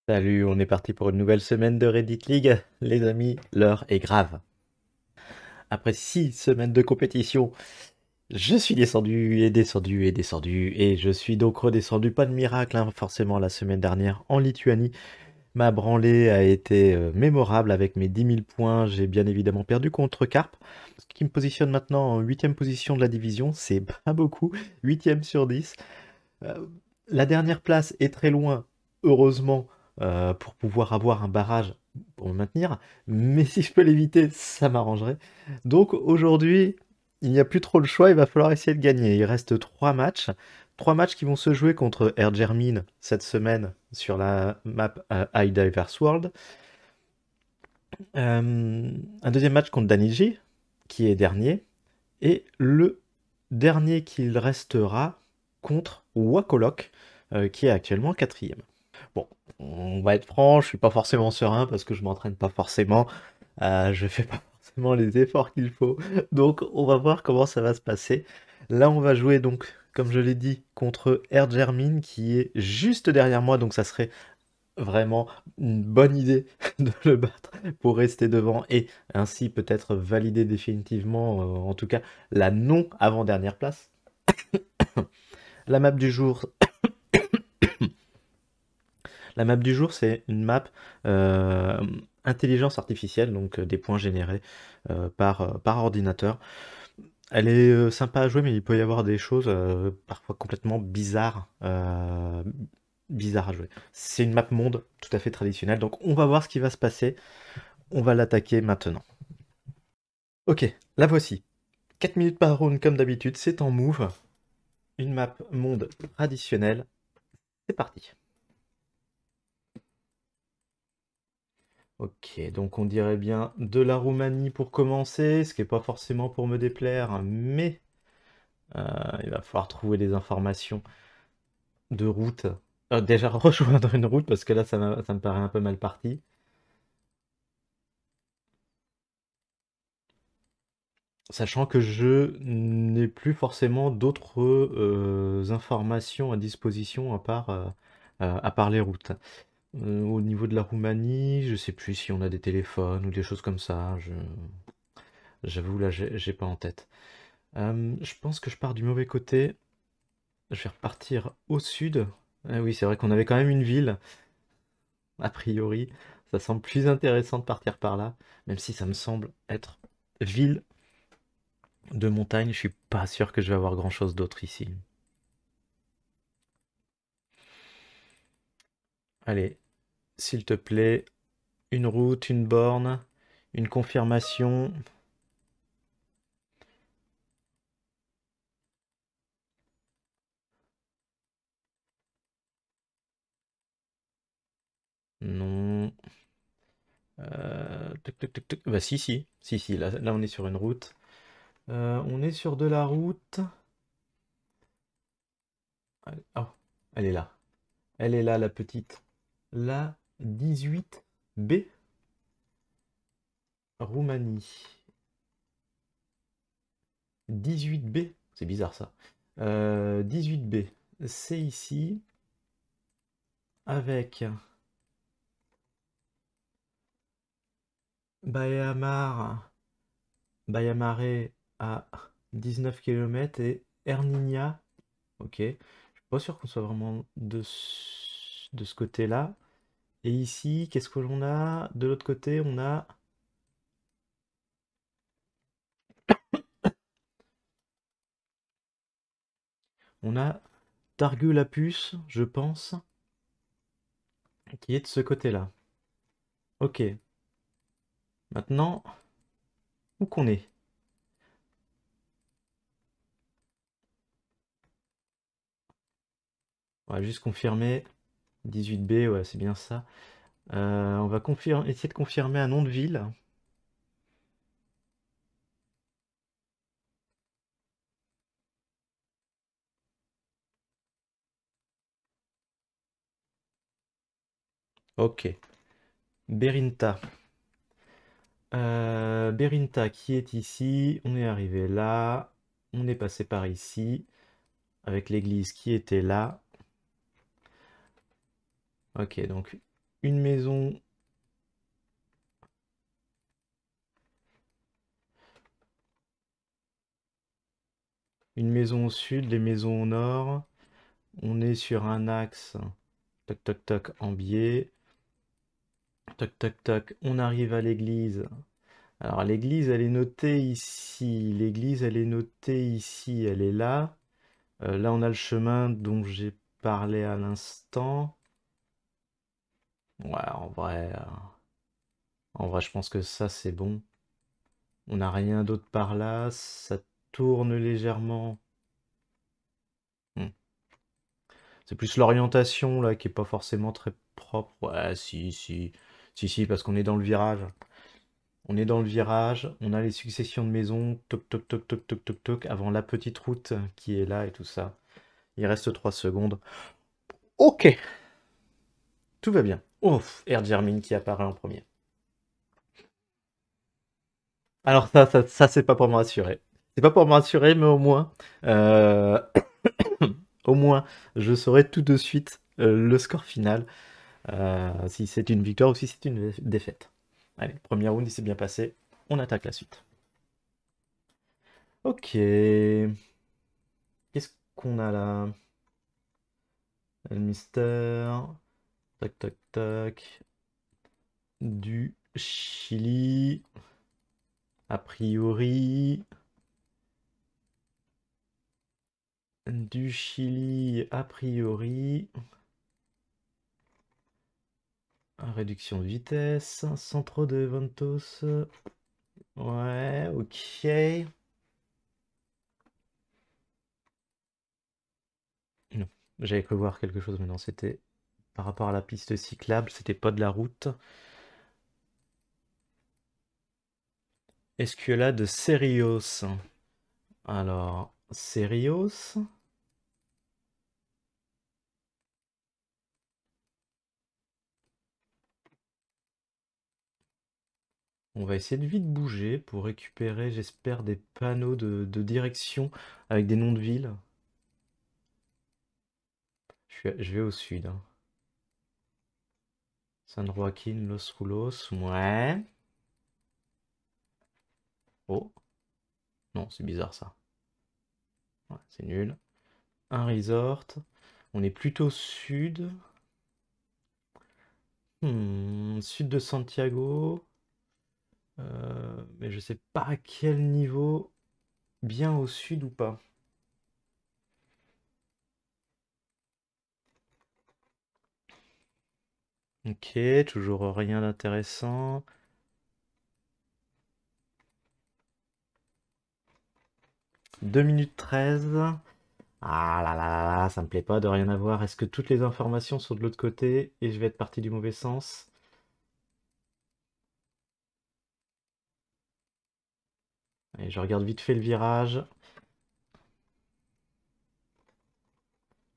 Salut, on est parti pour une nouvelle semaine de Reddit League. Les amis, l'heure est grave. Après 6 semaines de compétition, je suis descendu et descendu et descendu. Et je suis donc redescendu, pas de miracle, hein, forcément, la semaine dernière en Lituanie. Ma branlée a été mémorable avec mes 10 000 points. J'ai bien évidemment perdu contre Carp, ce qui me positionne maintenant en 8e position de la division. C'est pas beaucoup, 8e sur 10. Euh, la dernière place est très loin, heureusement, pour pouvoir avoir un barrage pour me maintenir. Mais si je peux l'éviter, ça m'arrangerait. Donc aujourd'hui, il n'y a plus trop le choix, il va falloir essayer de gagner. Il reste 3 matchs. 3 matchs qui vont se jouer contre Air Germine cette semaine sur la map High Diverse World. Un deuxième match contre Daniji, qui est dernier. Et le dernier qu'il restera contre Wakolok, qui est actuellement quatrième. Bon, on va être franc, je suis pas forcément serein parce que je m'entraîne pas forcément, je fais pas forcément les efforts qu'il faut, donc on va voir comment ça va se passer. Là, on va jouer donc, comme je l'ai dit, contre Air Germine qui est juste derrière moi, donc ça serait vraiment une bonne idée de le battre pour rester devant et ainsi peut-être valider définitivement, en tout cas, la non avant-dernière place. La map du jour, la map du jour, c'est une map euh, intelligence artificielle, donc des points générés par ordinateur. Elle est sympa à jouer, mais il peut y avoir des choses parfois complètement bizarres à jouer. C'est une map monde tout à fait traditionnelle, donc on va voir ce qui va se passer. On va l'attaquer maintenant. Ok, la voici. 4 minutes par round comme d'habitude, c'est en move. Une map monde traditionnelle. C'est parti. Ok, donc on dirait bien de la Roumanie pour commencer, ce qui n'est pas forcément pour me déplaire, hein, mais euh, il va falloir trouver des informations de route. Déjà rejoindre une route, parce que là ça me paraît un peu mal parti. Sachant que je n'ai plus forcément d'autres informations à disposition à part les routes. Au niveau de la Roumanie, je sais plus si on a des téléphones ou des choses comme ça. J'avoue, là, j'ai pas en tête. Je pense que je pars du mauvais côté. Je vais repartir au sud. Ah oui, c'est vrai qu'on avait quand même une ville, a priori. Ça semble plus intéressant de partir par là, même si ça me semble être ville de montagne. Je suis pas sûr que je vais avoir grand-chose d'autre ici. Allez, s'il te plaît, une route, une borne, une confirmation. Non. Bah si, là on est sur une route. On est sur de la route. Oh, elle est là. Elle est là, la petite. La 18B, Roumanie. 18B, c'est bizarre ça. 18B, c'est ici, avec Bayamar, Bayamaré à 19 km et Erninia. Ok, je suis pas sûr qu'on soit vraiment de ce côté-là. Et ici, qu'est-ce que l'on a? De l'autre côté, on a Targu-la-Puce, je pense, qui est de ce côté-là. Ok, maintenant, où qu'on est? On va juste confirmer. 18B, ouais, c'est bien ça. On va essayer de confirmer un nom de ville. Ok, Berinta. Berinta qui est ici. On est arrivé là. On est passé par ici. Avec l'église qui était là. Ok, donc une maison. Une maison au sud, les maisons au nord. On est sur un axe. Toc toc toc en biais. Toc toc toc. On arrive à l'église. Alors l'église, elle est notée ici. L'église, elle est notée ici. Elle est là. Là, on a le chemin dont j'ai parlé à l'instant. Ouais, en vrai, je pense que ça, c'est bon. On n'a rien d'autre par là. Ça tourne légèrement. Hmm. C'est plus l'orientation là qui est pas forcément très propre. Ouais, si, si, si, si, parce qu'on est dans le virage. On est dans le virage, on a les successions de maisons, toc toc toc toc toc toc toc, avant la petite route qui est là et tout ça. Il reste 3 secondes. Ok, tout va bien. Ouf, Air Germine qui apparaît en premier. Alors ça c'est pas pour me rassurer. C'est pas pour me rassurer, mais euh, au moins, je saurai tout de suite le score final, si c'est une victoire ou si c'est une défaite. Allez, premier round, il s'est bien passé. On attaque la suite. Ok. Qu'est-ce qu'on a là? Le mystère. Tac, tac, tac. Du Chili. A priori. Du Chili, a priori. Réduction de vitesse. Centro de Ventos. Ouais, ok. Non, j'avais cru voir quelque chose, mais non, c'était par rapport à la piste cyclable, c'était pas de la route. Escuela de Cerrios. Alors, Cerrios. On va essayer de vite bouger pour récupérer, j'espère, des panneaux de direction avec des noms de villes. Je vais au sud, hein. San Joaquin, Los Rulos, ouais. Oh, non, c'est bizarre ça. Ouais, c'est nul. Un resort. On est plutôt sud. Sud de Santiago. Mais je sais pas à quel niveau. Bien au sud ou pas. Ok, toujours rien d'intéressant. 2 minutes 13. Ah là là là là, ça me plaît pas de rien avoir. Est-ce que toutes les informations sont de l'autre côté et je vais être parti du mauvais sens? Allez, je regarde vite fait le virage.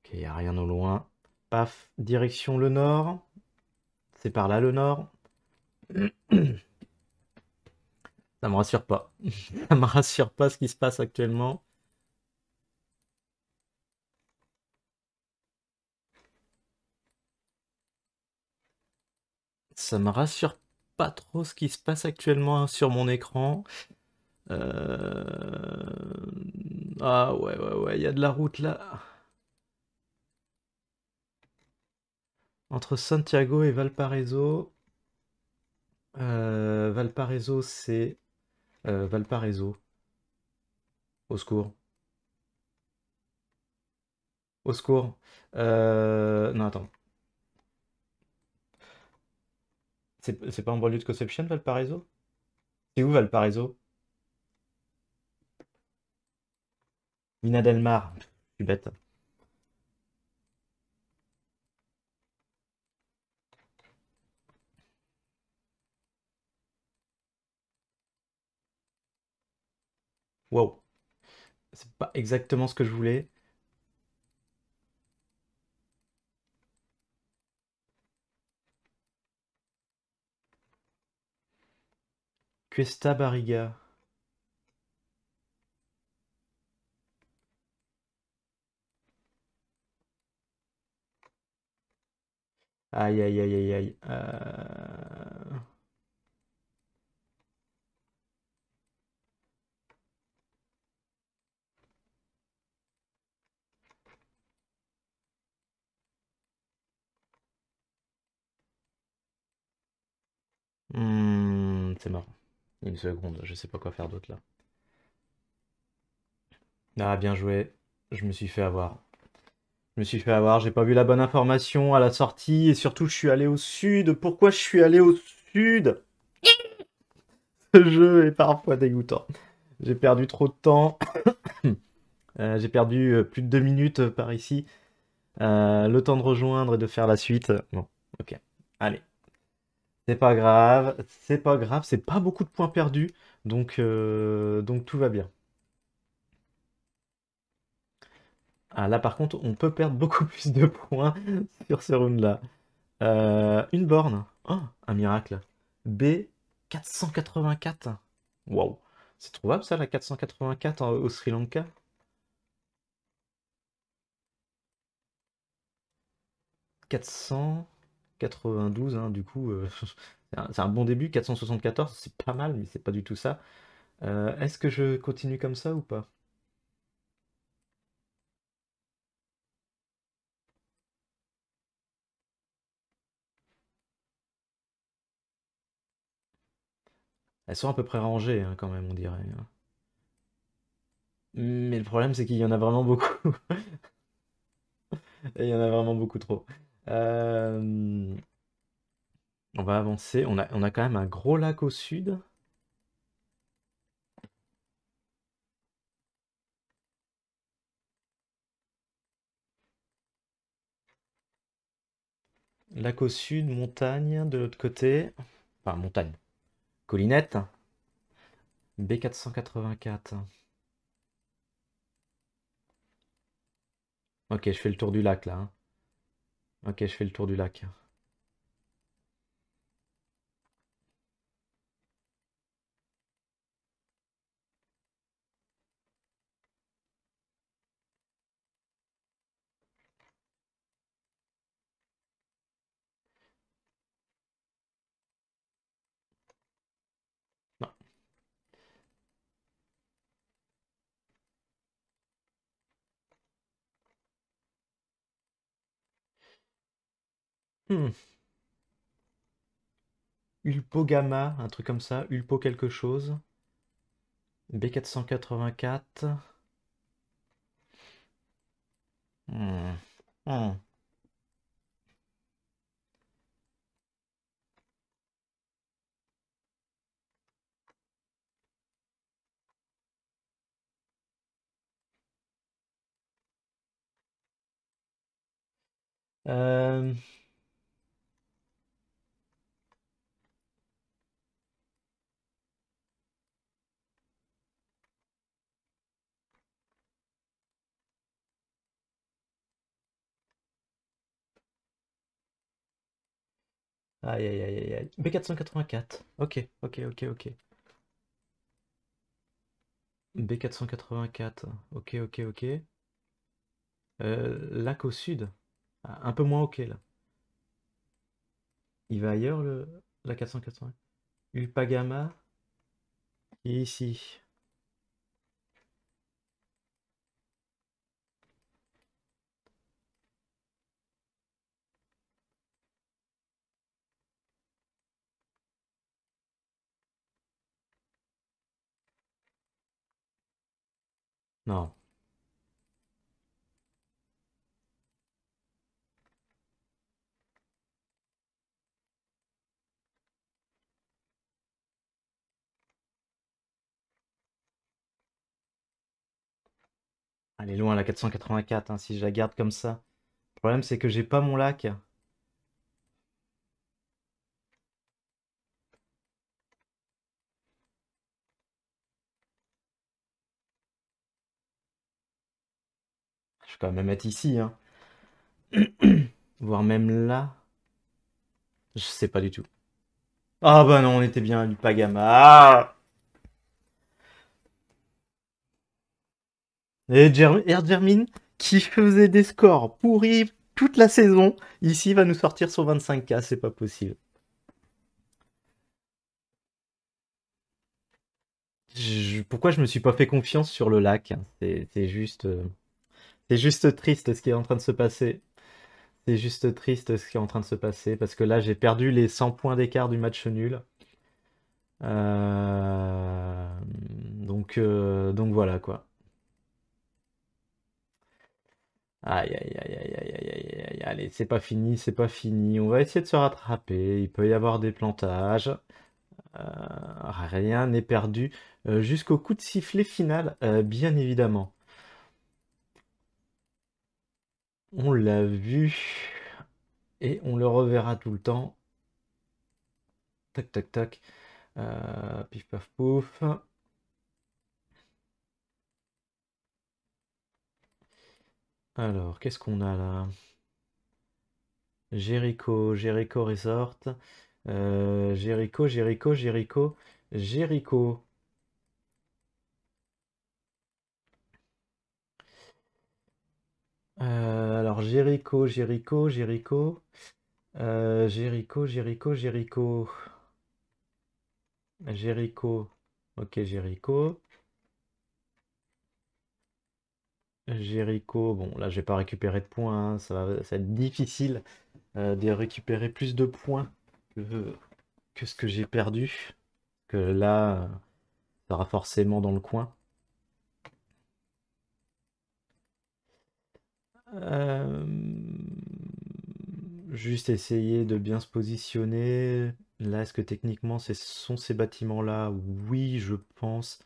Ok, y a rien au loin. Paf, direction le nord. C'est par là le nord. Ça me rassure pas. Ça me rassure pas ce qui se passe actuellement. Ça me rassure pas trop ce qui se passe actuellement sur mon écran. Ah ouais, ouais, ouais, il y a de la route là. Entre Santiago et Valparaiso. Valparaiso, c'est... Valparaiso. Au secours. Au secours. Non, attends. C'est pas en banlieue de Concepción, Valparaiso? C'est où Valparaiso? Mina del Mar. Pff, je suis bête. Wow. C'est pas exactement ce que je voulais. Cuesta Barriga. Aïe, aïe, aïe, aïe, aïe. C'est mort. Une seconde, je sais pas quoi faire d'autre là. Ah, bien joué. Je me suis fait avoir. Je me suis fait avoir, j'ai pas vu la bonne information à la sortie et surtout je suis allé au sud. Pourquoi je suis allé au sud? Ce jeu est parfois dégoûtant. J'ai perdu trop de temps. J'ai perdu plus de 2 minutes par ici. Le temps de rejoindre et de faire la suite. Bon, ok. Allez. C'est pas grave. C'est pas grave. C'est pas beaucoup de points perdus. Donc tout va bien. Ah, là par contre, on peut perdre beaucoup plus de points sur ce round-là. Une borne. Oh, un miracle. B 484. Waouh. C'est trouvable ça, la 484 au Sri Lanka? 492, hein, du coup, c'est un bon début. 474, c'est pas mal, mais c'est pas du tout ça. Est-ce que je continue comme ça ou pas? Elles sont à peu près rangées, hein, quand même, on dirait, hein. Mais le problème, c'est qu'il y en a vraiment beaucoup. Et il y en a vraiment beaucoup trop. Euh, On va avancer. On a quand même un gros lac au sud. Lac au sud, montagne de l'autre côté. Enfin, montagne. Collinette. B484. Ok, je fais le tour du lac là, hein. Ok, je fais le tour du lac. Non. Hmm. Ulpo Gamma, un truc comme ça. Ulpo quelque chose. B484. Hmm. Hmm. Euh, Aïe, aïe, aïe, aïe, aïe. B484. Ok, ok, ok, ok. B484. Ok, ok, ok. Lac au sud. Ah, un peu moins ok là. Il va ailleurs la 480. Ulpagama. Et ici. Non. Elle est loin la 484, hein, si je la garde comme ça. Le problème c'est que j'ai pas mon lac. Je vais quand même être ici, hein. Voire même là. Je sais pas du tout. Ah bah non, on était bien à l'Upagama. Ah, et Ergermin qui faisait des scores pourris toute la saison, ici va nous sortir son 25K, c'est pas possible. Pourquoi je me suis pas fait confiance sur le lac, hein. C'est juste triste ce qui est en train de se passer. C'est juste triste ce qui est en train de se passer parce que là j'ai perdu les 100 points d'écart du match nul. Donc voilà quoi. Aïe aïe aïe aïe aïe aïe aïe aïe. Allez, c'est pas fini, c'est pas fini. On va essayer de se rattraper. Il peut y avoir des plantages. Rien n'est perdu. Jusqu'au coup de sifflet final, bien évidemment. On l'a vu et on le reverra tout le temps. Tac tac tac. Pif paf pouf. Alors, qu'est-ce qu'on a là? Jericho Resort. Jericho. Alors, Jericho. Jericho. Ok, Jericho. Jericho. Bon, là, je vais pas récupérer de points, hein. Ça va être difficile de récupérer plus de points que, que ce que j'ai perdu. Que là, ça sera forcément dans le coin. Euh, Juste essayer de bien se positionner. Là, est-ce que techniquement, ce sont ces bâtiments-là? Oui, je pense.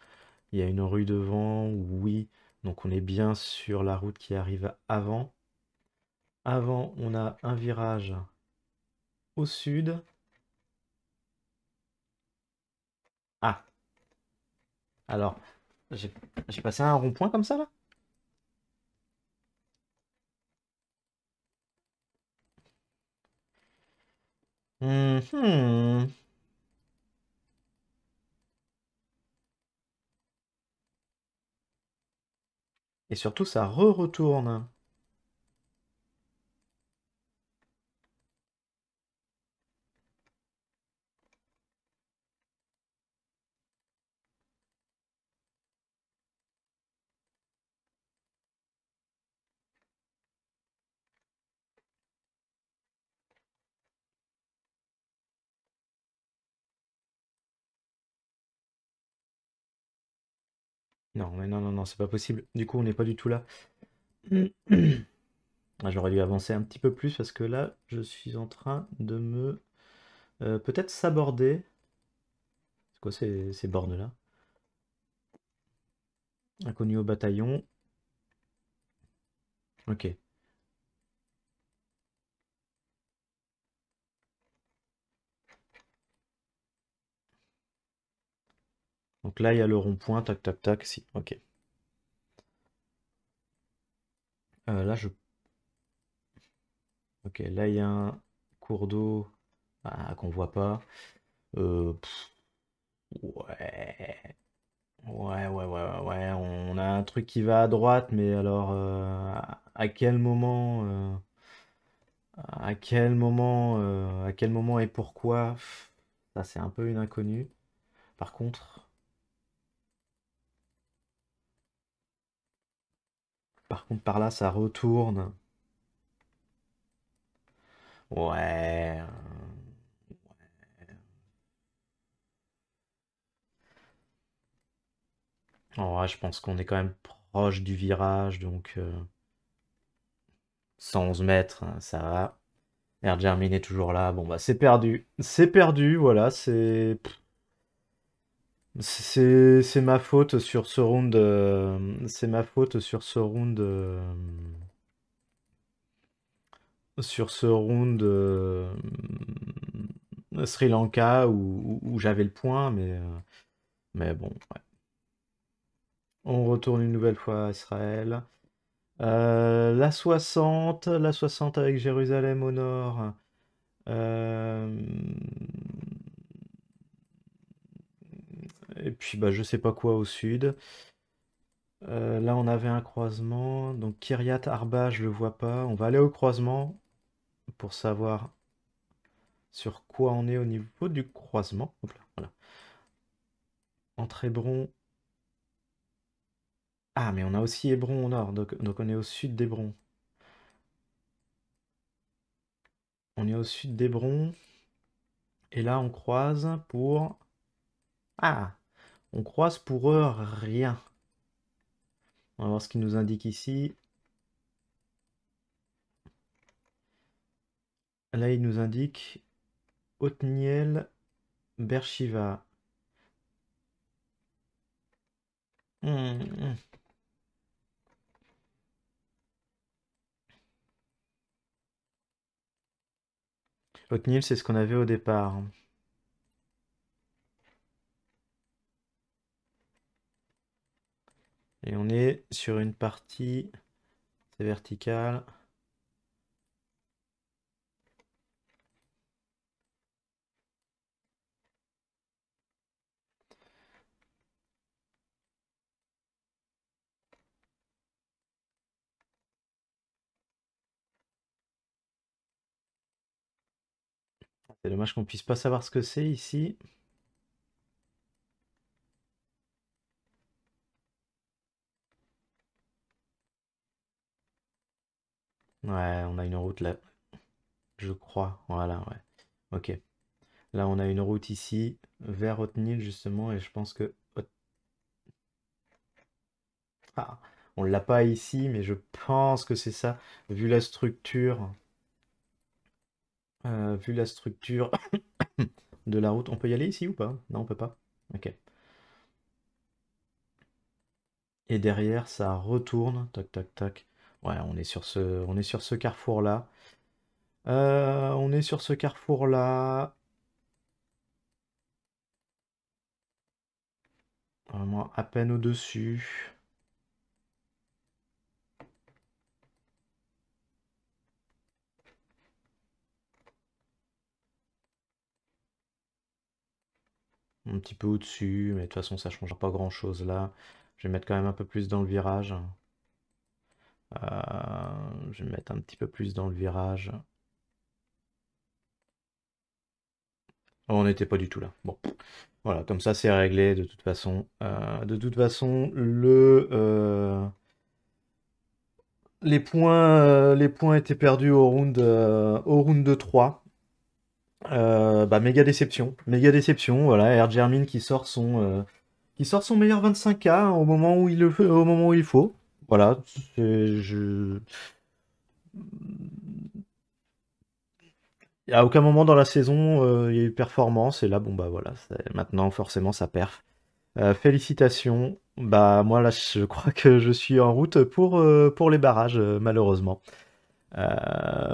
Il y a une rue devant, oui. Donc on est bien sur la route qui arrive avant. Avant, on a un virage au sud. Ah, alors, j'ai j'ai passé un rond-point comme ça là? Mhm. Et surtout, ça re-retourne. Non, mais non, non, non, c'est pas possible. Du coup, on n'est pas du tout là. Ah, j'aurais dû avancer un petit peu plus parce que là, je suis en train de me peut-être saborder. C'est quoi ces bornes-là? Inconnu au bataillon. Ok. Donc là, il y a le rond-point. Tac, tac, tac. Si. Ok. Là, je. Ok. Là, il y a un cours d'eau qu'on voit pas. Pff, ouais. Ouais. On a un truc qui va à droite, mais alors à quel moment, à quel moment et pourquoi, ça c'est un peu une inconnue. Par contre, par là ça retourne. Ouais. En vrai, je pense qu'on est quand même proche du virage, donc 111 mètres, hein, ça va. Air Germain est toujours là. Bon bah c'est perdu. C'est perdu, voilà, c'est ma faute sur ce round. C'est ma faute sur ce round. Sur ce round Sri Lanka où j'avais le point, mais bon, ouais. On retourne une nouvelle fois à Israël. La 60 avec Jérusalem au nord. Euh, et puis bah je sais pas quoi au sud. Là, on avait un croisement. Donc, Kiryat Arba, je le vois pas. On va aller au croisement pour savoir sur quoi on est au niveau du croisement. Hop là, voilà. Entre Hébron. Ah, mais on a aussi Hébron au nord. Donc on est au sud d'Hébron. On est au sud d'Hébron. Et là, on croise pour... Ah! On croise pour rien. On va voir ce qu'il nous indique ici. Là, il nous indique Otniel, Bershiva. Hmm. Otniel, c'est ce qu'on avait au départ. Et on est sur une partie, c'est vertical. C'est dommage qu'on puisse pas savoir ce que c'est ici. Ouais, on a une route là, je crois. Voilà, ouais. Ok. Là, on a une route ici, vers Otnil justement, et je pense que... Ah, on l'a pas ici, mais je pense que c'est ça, vu la structure. Vu la structure de la route. On peut y aller ici ou pas? Non, on peut pas. Ok. Et derrière, ça retourne. Tac, tac, tac. Ouais, on est sur ce carrefour-là. On est sur ce carrefour-là. Vraiment à peine au-dessus. Un petit peu au-dessus, mais de toute façon, ça changera pas grand-chose là. Je vais mettre quand même un peu plus dans le virage. Je vais mettre un petit peu plus dans le virage. Oh, on n'était pas du tout là. Bon, voilà, comme ça c'est réglé de toute façon. Les points étaient perdus au round de 3. Bah, méga déception. Voilà, Air Jermin qui sort son meilleur 25K au moment où au moment où il faut. Voilà, à aucun moment dans la saison il y a eu performance et là bon bah voilà, maintenant forcément ça perf. Félicitations. Bah moi là je crois que je suis en route pour les barrages malheureusement.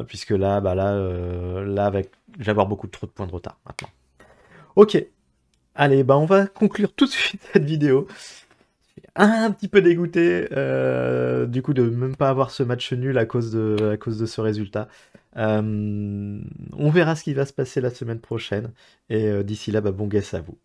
Puisque là là avec je vais avoir beaucoup trop de points de retard maintenant. Ok, allez bah on va conclure tout de suite cette vidéo. Un petit peu dégoûté du coup de même pas avoir ce match nul à cause de ce résultat. On verra ce qui va se passer la semaine prochaine et d'ici là bah bon guess à vous.